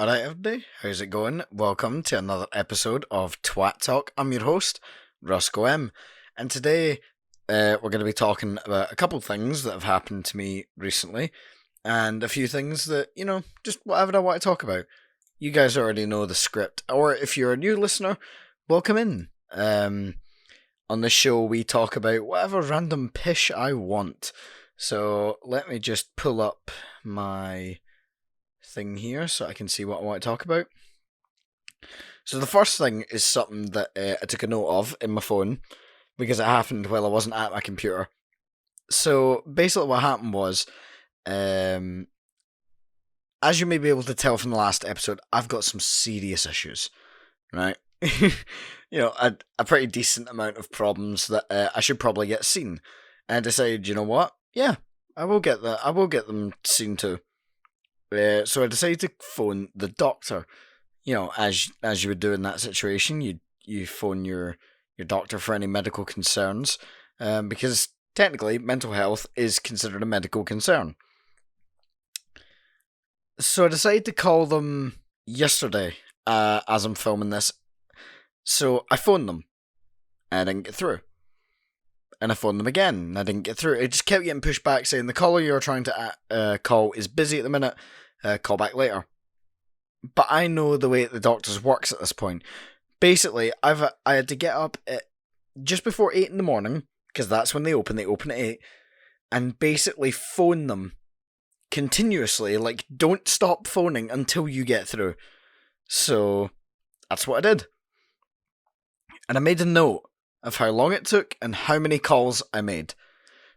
Alright, everybody, how's it going? Welcome to another episode of Twat Talk. I'm your host, Roscoe M. And today we're going to be talking about a couple things that have happened to me recently and a few things that, just whatever I want to talk about. You guys already know the script, or if you're a new listener, welcome in. On this show, we talk about whatever random pish I want. So let me just pull up my thing here so I can see what I want to talk about. So the first thing is something that I took a note of in my phone because it happened while I wasn't at my computer. So basically what happened was, as you may be able to tell from the last episode, I've got some serious issues, right? A pretty decent amount of problems that I should probably get seen. And I decided, you know what? Yeah, I will get that. I will get them seen too. So I decided to phone the doctor. As you would do in that situation, you phone your doctor for any medical concerns, because technically mental health is considered a medical concern. So I decided to call them yesterday, as I'm filming this. So I phoned them, and I didn't get through. And I phoned them again, and I didn't get through. It just kept getting pushed back, saying the caller you're trying to call is busy at the minute. Call back later. But I know the way the doctors works at this point. Basically, I had to get up at just before 8 in the morning, because that's when they open. They open at 8, and basically phone them continuously. Like, don't stop phoning until you get through. So that's what I did. And I made a note of how long it took and how many calls I made.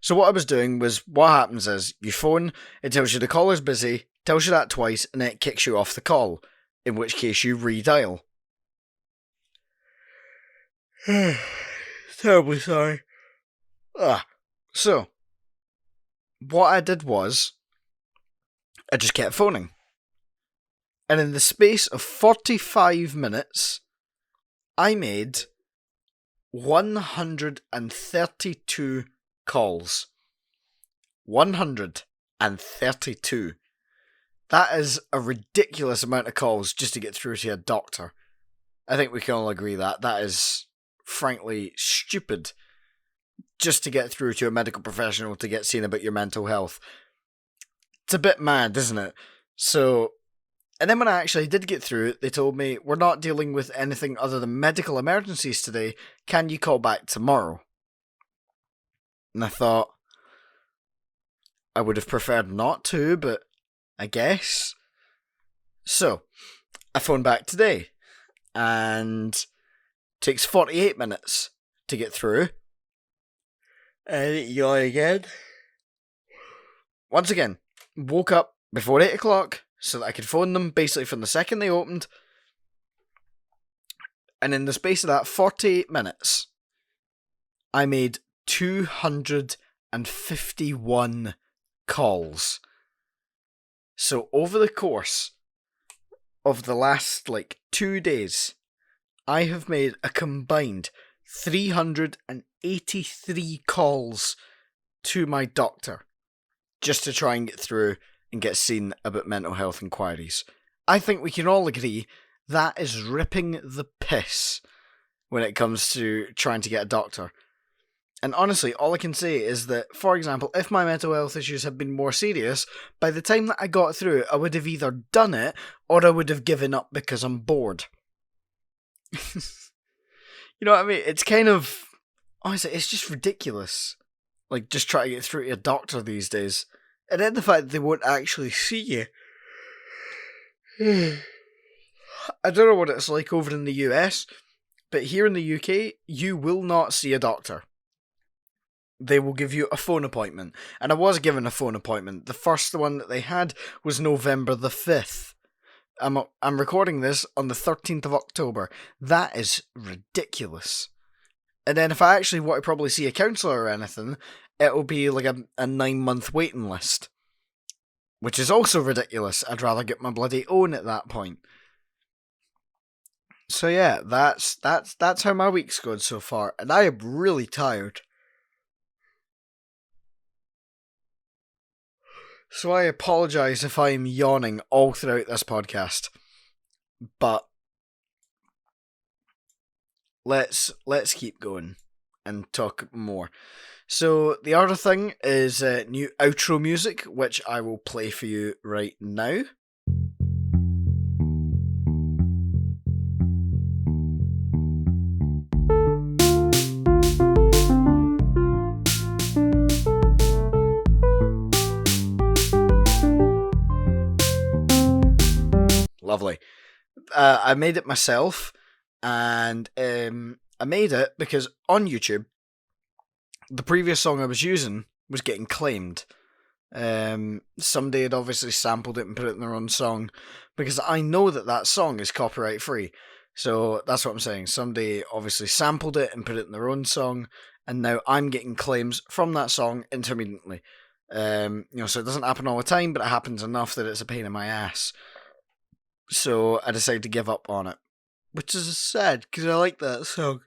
So what I was doing was, what happens is, you phone, it tells you the caller's busy, tells you that twice, and then it kicks you off the call, in which case you redial. Terribly sorry. So, what I did was, I just kept phoning. And in the space of 45 minutes, I made 132 calls. 132. That is a ridiculous amount of calls just to get through to a doctor. I think we can all agree that is frankly stupid just to get through to a medical professional to get seen about your mental health. It's a bit mad, isn't it? So, and then when I actually did get through, they told me, we're not dealing with anything other than medical emergencies today. Can you call back tomorrow? And I thought, I would have preferred not to, but I guess. So, I phoned back today, and it takes 48 minutes to get through. And yawn again. Once again, woke up before 8 o'clock so that I could phone them basically from the second they opened. And in the space of that 48 minutes, I made 251 calls. So over the course of the last 2 days, I have made a combined 383 calls to my doctor just to try and get through and get seen about mental health inquiries. I think we can all agree that is ripping the piss when it comes to trying to get a doctor. And honestly, all I can say is that, for example, if my mental health issues had been more serious, by the time that I got through, I would have either done it, or I would have given up because I'm bored. You know what I mean? It's kind of, honestly, it's just ridiculous. Just try to get through to a doctor these days. And then the fact that they won't actually see you. I don't know what it's like over in the US, but here in the UK, you will not see a doctor. They will give you a phone appointment. And I was given a phone appointment. The first one that they had was November the 5th. I'm recording this on the 13th of October. That is ridiculous. And then if I actually want to probably see a counsellor or anything, it'll be like a 9-month waiting list. Which is also ridiculous. I'd rather get my bloody own at that point. So yeah, that's how my week's going so far. And I am really tired. So I apologise if I am yawning all throughout this podcast. But let's keep going and talk more. So the other thing is new outro music, which I will play for you right now. Lovely. I made it myself, and I made it because on YouTube, the previous song I was using was getting claimed. Somebody had obviously sampled it and put it in their own song, because I know that song is copyright free. So that's what I'm saying. Somebody obviously sampled it and put it in their own song, and now I'm getting claims from that song intermittently. So it doesn't happen all the time, but it happens enough that it's a pain in my ass. So I decided to give up on it, which is sad because I like that song.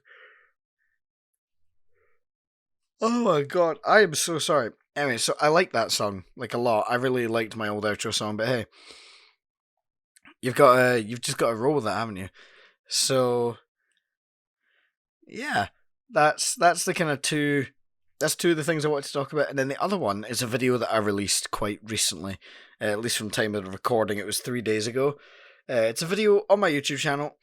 Oh my god, I am so sorry. Anyway, so I like that song like a lot. I really liked my old outro song, but hey, you've just got to roll with that, haven't you? So yeah, that's the kind of two. That's two of the things I wanted to talk about, and then the other one is a video that I released quite recently, at least from time of the recording. It was 3 days ago. It's a video on my YouTube channel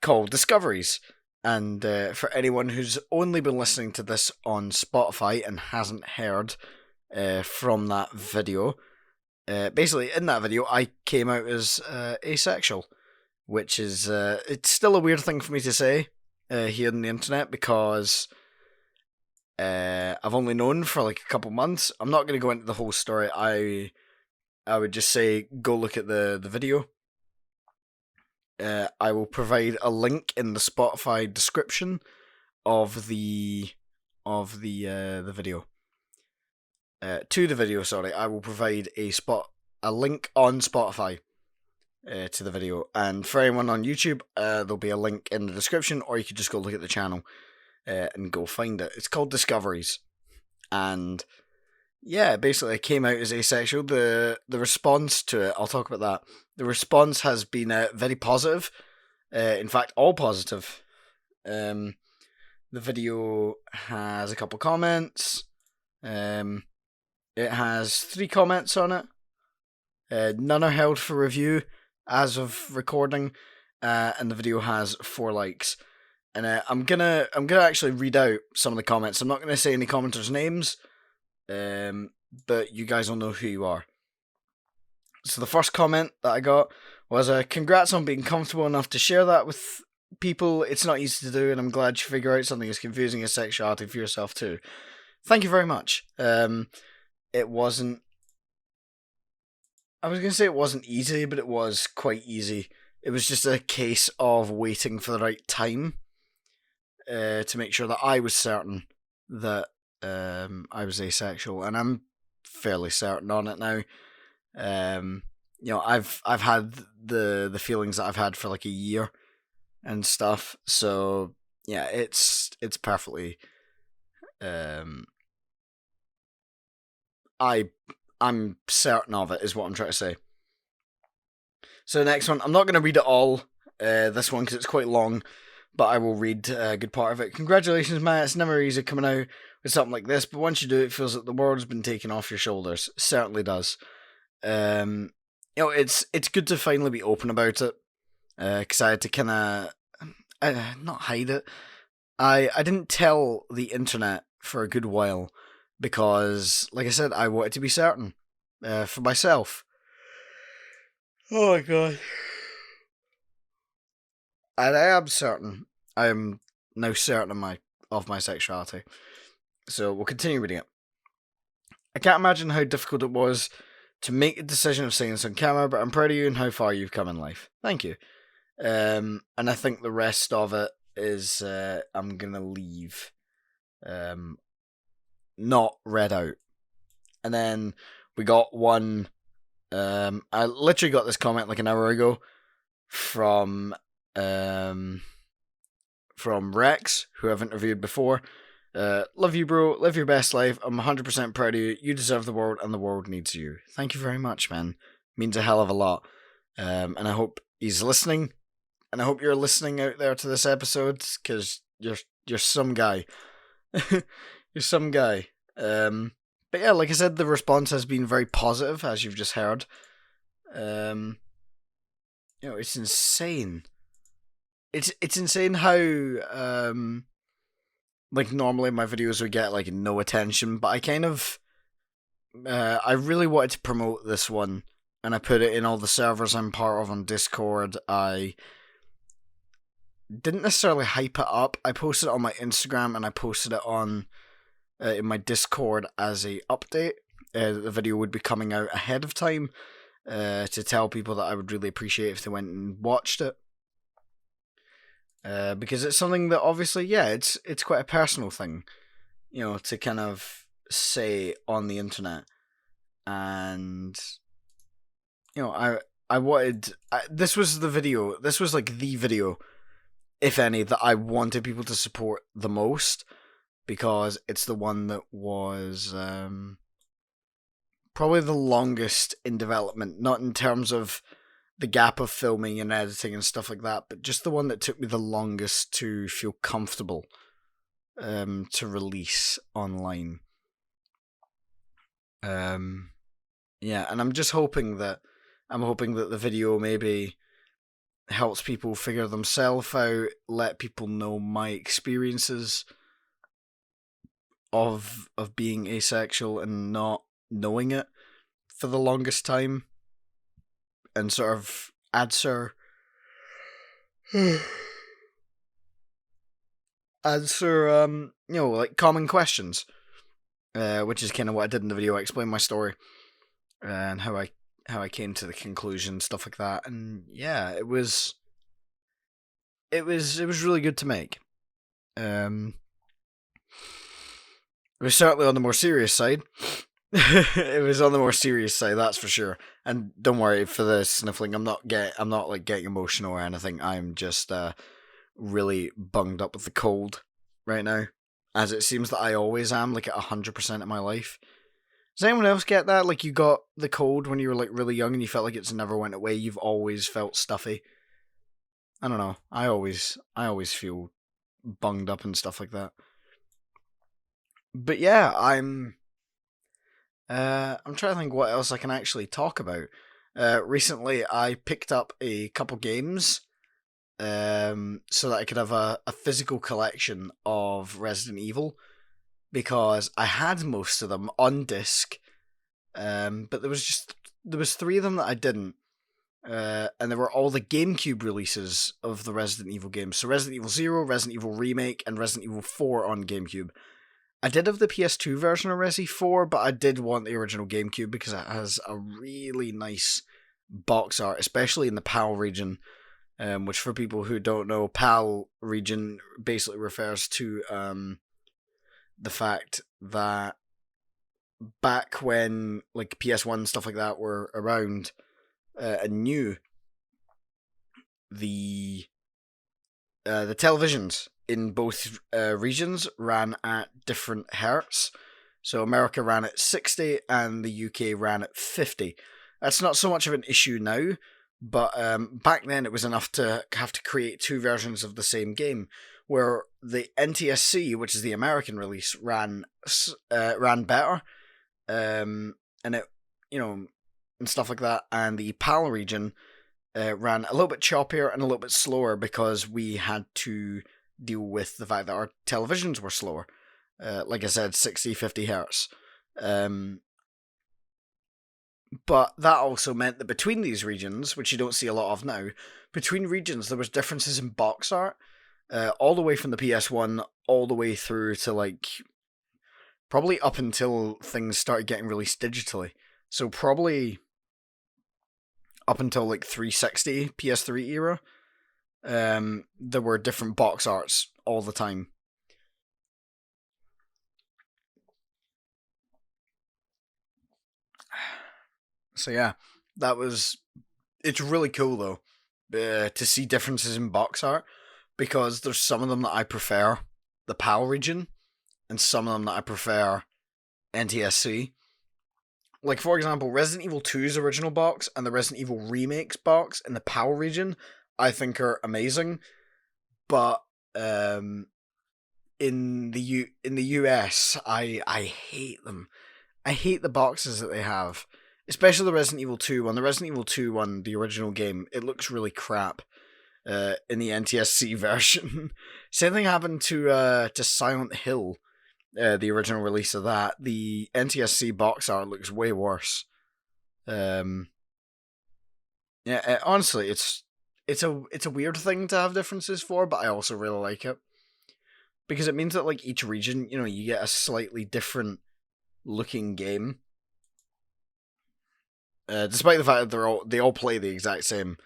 called Discoveries. And for anyone who's only been listening to this on Spotify and hasn't heard from that video, basically in that video I came out as asexual, which is it's still a weird thing for me to say here on the internet because I've only known for like a couple months. I'm not going to go into the whole story. I would just say go look at the video. I will provide a link in the Spotify description of the video. To the video, sorry, I will provide a link on Spotify to the video, and for anyone on YouTube, there'll be a link in the description, or you could just go look at the channel and go find it. It's called Discoveries, and yeah, basically I came out as asexual. The response to it, I'll talk about that. The response has been very positive. In fact, all positive. The video has a couple comments. It has 3 comments on it. None are held for review as of recording, and the video has 4 likes. And I'm gonna actually read out some of the comments. I'm not gonna say any commenters' names. But you guys will know who you are. So the first comment that I got was congrats on being comfortable enough to share that with people. It's not easy to do, and I'm glad you figure out something as confusing as sexuality for yourself too. Thank you very much. It wasn't, I was going to say it wasn't easy, but it was quite easy. It was just a case of waiting for the right time to make sure that I was certain that I was asexual, and I'm fairly certain on it now. I've had the feelings that I've had for like a year and stuff. So yeah, it's perfectly. I'm certain of it, is what I'm trying to say. So the next one, I'm not going to read it all. This one because it's quite long, but I will read a good part of it. Congratulations, man! It's never easy coming out with something like this, but once you do, it feels like the world's been taken off your shoulders. It certainly does. It's good to finally be open about it, because I had to kind of not hide it. I didn't tell the internet for a good while because, like I said, I wanted to be certain for myself. Oh my god. And I am certain. I am now certain of my sexuality. So we'll continue reading it. I can't imagine how difficult it was to make the decision of saying this on camera, but I'm proud of you and how far you've come in life. Thank you. And I think the rest of it is I'm gonna leave not read out. And then we got one. I literally got this comment like an hour ago from Rex, who I've interviewed before. Love you, bro. Live your best life. I'm 100% proud of you. You deserve the world, and the world needs you. Thank you very much, man. Means a hell of a lot. And I hope he's listening. and I hope you're listening out there to this episode because you're some guy. You're some guy. But yeah, like I said, the response has been very positive, as you've just heard. It's insane. It's insane how like normally my videos would get like no attention, but I really wanted to promote this one, and I put it in all the servers I'm part of on Discord. I didn't necessarily hype it up. I posted it on my Instagram and I posted it on in my Discord as a update. The video would be coming out ahead of time to tell people that I would really appreciate if they went and watched it. Because it's something that obviously, it's quite a personal thing, to kind of say on the internet. And, I wanted, this was the video, this was like the video, if any, that I wanted people to support the most, because it's the one that was probably the longest in development, not in terms of the gap of filming and editing and stuff like that, but just the one that took me the longest to feel comfortable to release online. And I'm hoping that the video maybe helps people figure themselves out, let people know my experiences of being asexual and not knowing it for the longest time, and sort of answer like common questions, which is kind of what I did in the video. I explained my story and how I came to the conclusion, stuff like that, and yeah, it was really good to make. It was certainly on the more serious side. It was on the more serious side, that's for sure. And don't worry for the sniffling. I'm not like getting emotional or anything. I'm just really bunged up with the cold right now, as it seems that I always am, like at 100% of my life. Does anyone else get that? Like, you got the cold when you were like really young and you felt like it's never went away. You've always felt stuffy. I don't know. I always feel bunged up and stuff like that. But yeah, I'm trying to think what else I can actually talk about. Recently, I picked up a couple games so that I could have a physical collection of Resident Evil, because I had most of them on disc, but there was 3 of them that I didn't, and they were all the GameCube releases of the Resident Evil games. So Resident Evil 0, Resident Evil Remake, and Resident Evil 4 on GameCube. I did have the PS2 version of Resi 4, but I did want the original GameCube because it has a really nice box art, especially in the PAL region, which for people who don't know, PAL region basically refers to the fact that back when like PS1 and stuff like that were around and new, the televisions in both regions ran at different hertz. So America ran at 60 and the UK ran at 50. That's not so much of an issue now, but back then it was enough to have to create 2 versions of the same game, where the NTSC, which is the American release, ran better, and it, and stuff like that, and the PAL region ran a little bit choppier and a little bit slower because we had to deal with the fact that our televisions were slower. Like I said, 60, 50 hertz. But that also meant that between these regions, which you don't see a lot of now, between regions there was differences in box art, all the way from the PS1 all the way through to like probably up until things started getting released digitally. So probably up until like 360 PS3 era, there were different box arts all the time. So yeah, it's really cool though, to see differences in box art, because there's some of them that I prefer the PAL region, and some of them that I prefer NTSC. Like, for example, Resident Evil 2's original box and the Resident Evil Remakes box in the PAL region I think are amazing, but in the US, I hate them. I hate the boxes that they have, especially the Resident Evil 2 one. The Resident Evil 2 one, the original game, it looks really crap. In the NTSC version, same thing happened to Silent Hill, the original release of that. The NTSC box art looks way worse. Um, yeah, honestly, it's a weird thing to have differences for, but I also really like it because it means that like each region, you get a slightly different looking game. Despite the fact that they all play the exact same,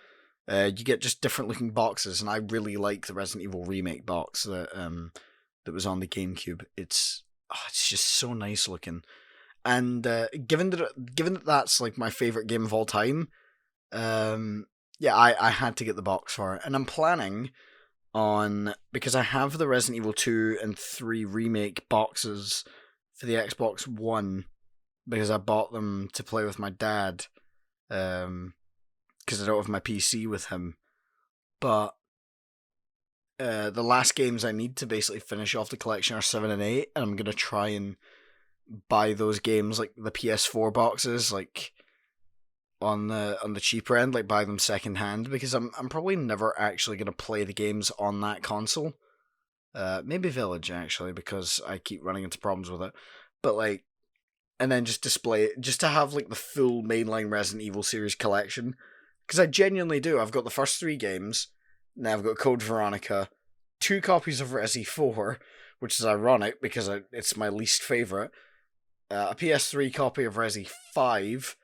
you get just different looking boxes, and I really like the Resident Evil remake box that was on the GameCube. It's just so nice looking, and given that that's like my favorite game of all time, yeah, I had to get the box for it, and I'm planning on, because I have the Resident Evil 2 and 3 remake boxes for the Xbox One, because I bought them to play with my dad, because I don't have my PC with him. But the last games I need to basically finish off the collection are 7 and 8, and I'm going to try and buy those games, like the PS4 boxes, like on the cheaper end, like buy them second hand, because I'm probably never actually going to play the games on that console. Maybe Village, actually, because I keep running into problems with it. But like, and then just display it, just to have like the full mainline Resident Evil series collection. Because I genuinely do. I've got the first 3 games. Now I've got Code Veronica, 2 copies of Resi 4, which is ironic because it's my least favourite. A PS3 copy of Resi 5,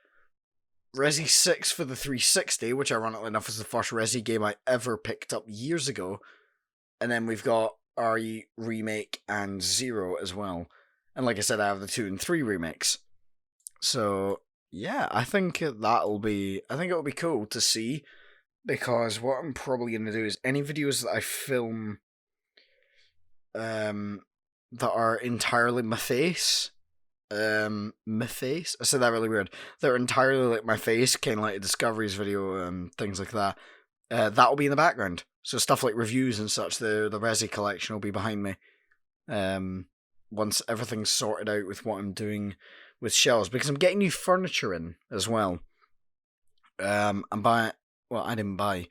Resi 6 for the 360, which ironically enough is the first Resi game I ever picked up years ago. And then we've got RE Remake and Zero as well. And like I said, I have the 2 and 3 remakes. So yeah, I think it'll be cool to see, because what I'm probably going to do is any videos that I film that are entirely my face, I said that really weird, they're entirely like my face, kind of like a Discoveries video and things like that, that'll be in the background. So stuff like reviews and such, the Resi collection will be behind me, once everything's sorted out with what I'm doing with shelves, because I'm getting new furniture in as well. I'm buying, well, I didn't buy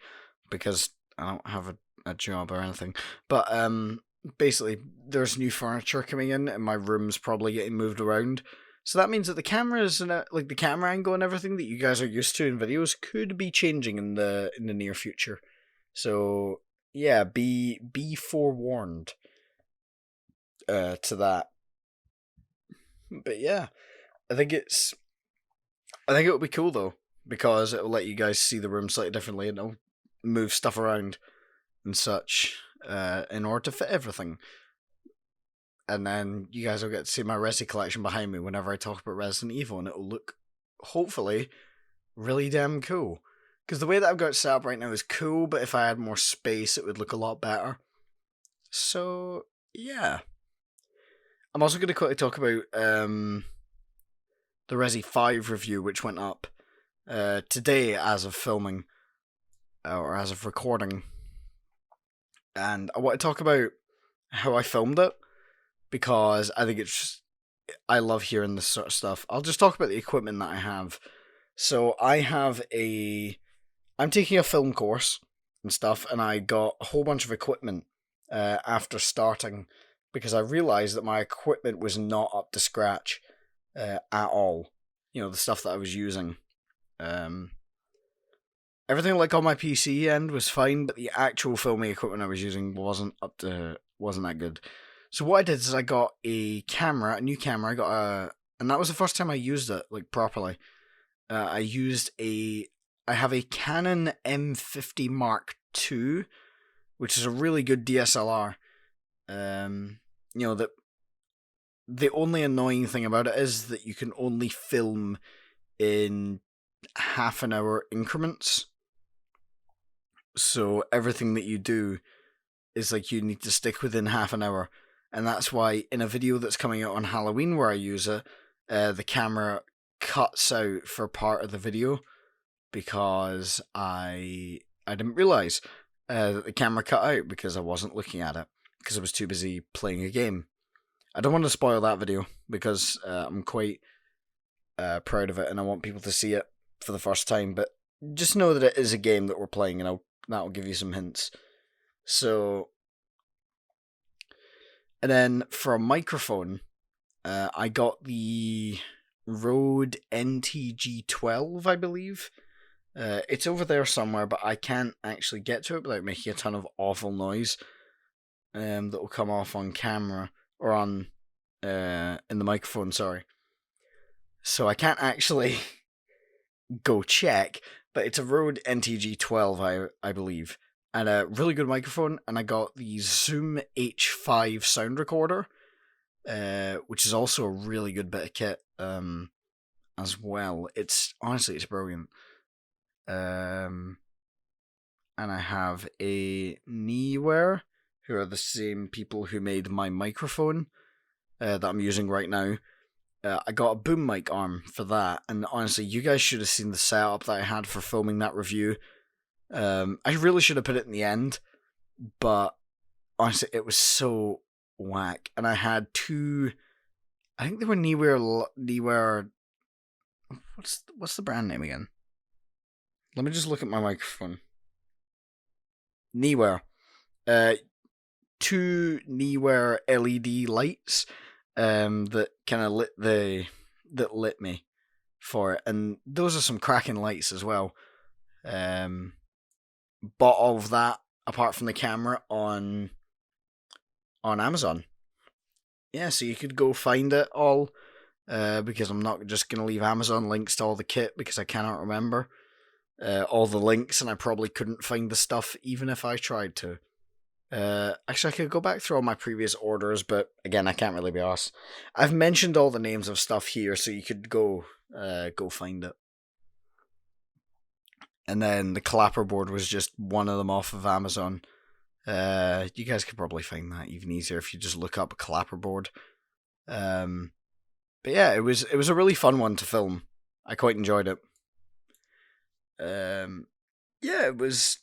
because I don't have a job or anything, but basically there's new furniture coming in, and my room's probably getting moved around. So that means that the cameras and like the camera angle and everything that you guys are used to in videos could be changing in the near future. So yeah, be forewarned to that. But yeah, I think it'll be cool though, because it'll let you guys see the room slightly differently, and it'll move stuff around and such in order to fit everything. And then you guys will get to see my Resi collection behind me whenever I talk about Resident Evil, and it'll look, hopefully, really damn cool. Because the way that I've got it set up right now is cool, but if I had more space, it would look a lot better. So, yeah. I'm also going to quickly talk about the Resi 5 review, which went up today as of filming, or as of recording. And I want to talk about how I filmed it, because I think I love hearing this sort of stuff. I'll just talk about the equipment that I have. So I'm taking a film course and stuff, and I got a whole bunch of equipment after starting, because I realised that my equipment was not up to scratch at all. The stuff that I was using. Everything like on my PC end was fine, but the actual filming equipment I was using wasn't that good. So what I did is I got a new camera. And that was the first time I used it like properly. I have a Canon M50 Mark II, which is a really good DSLR. That the only annoying thing about it is that you can only film in half an hour increments. So everything that you do is like you need to stick within half an hour. And that's why in a video that's coming out on Halloween where I use it, the camera cuts out for part of the video, because I I didn't realise that the camera cut out because I wasn't looking at it, because I was too busy playing a game. I don't want to spoil that video because I'm quite proud of it and I want people to see it for the first time, but just know that it is a game that we're playing, and that'll give you some hints. So, and then for a microphone, I got the Rode NTG12, I believe. It's over there somewhere, but I can't actually get to it without making a ton of awful noise that will come off on camera, or on in the microphone, sorry. So I can't actually go check, but it's a Rode NTG12, I believe, and a really good microphone. And I got the Zoom H5 sound recorder, which is also a really good bit of kit as well. It's brilliant. And I have a Neeware, who are the same people who made my microphone that I'm using right now. I got a boom mic arm for that, and honestly, you guys should have seen the setup that I had for filming that review. I really should have put it in the end, but honestly, it was so whack. And I had two, I think they were Neeware. What's the brand name again? Let me just look at my microphone. Neeware. Two Neeware LED lights that kind of lit me for it, and those are some cracking lights as well. Bought all of that apart from the camera on Amazon. Yeah, so you could go find it all, because I'm not just going to leave Amazon links to all the kit because I cannot remember all the links, and I probably couldn't find the stuff even if I tried to. Actually, I could go back through all my previous orders, but again, I can't really be arsed. I've mentioned all the names of stuff here, so you could go find it. And then the clapper board was just one of them off of Amazon. You guys could probably find that even easier if you just look up a clapper board. But yeah, it was a really fun one to film. I quite enjoyed it. Yeah, it was.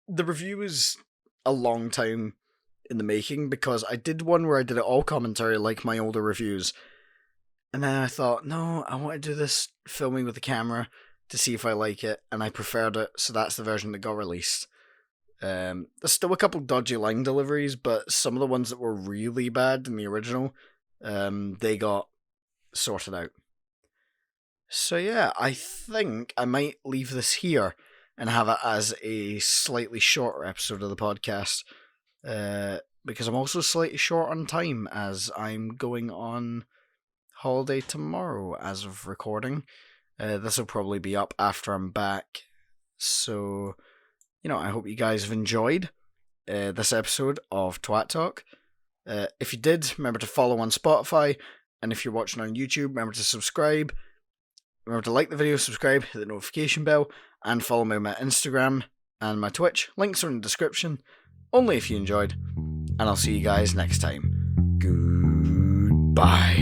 The review was a long time in the making, because I did one where I did it all commentary like my older reviews, and then I thought, no, I want to do this filming with the camera to see if I like it, and I preferred it, so that's the version that got released. There's still a couple dodgy line deliveries, but some of the ones that were really bad in the original, they got sorted out. So yeah, I think I might leave this here and have it as a slightly shorter episode of the podcast, because I'm also slightly short on time as I'm going on holiday tomorrow as of recording. This will probably be up after I'm back, so I hope you guys have enjoyed this episode of Twat Talk. If you did, remember to follow on Spotify, and if you're watching on YouTube, remember to subscribe. Remember to like the video, subscribe, hit the notification bell, and follow me on my Instagram and my Twitch. Links are in the description, only if you enjoyed. And I'll see you guys next time. Goodbye.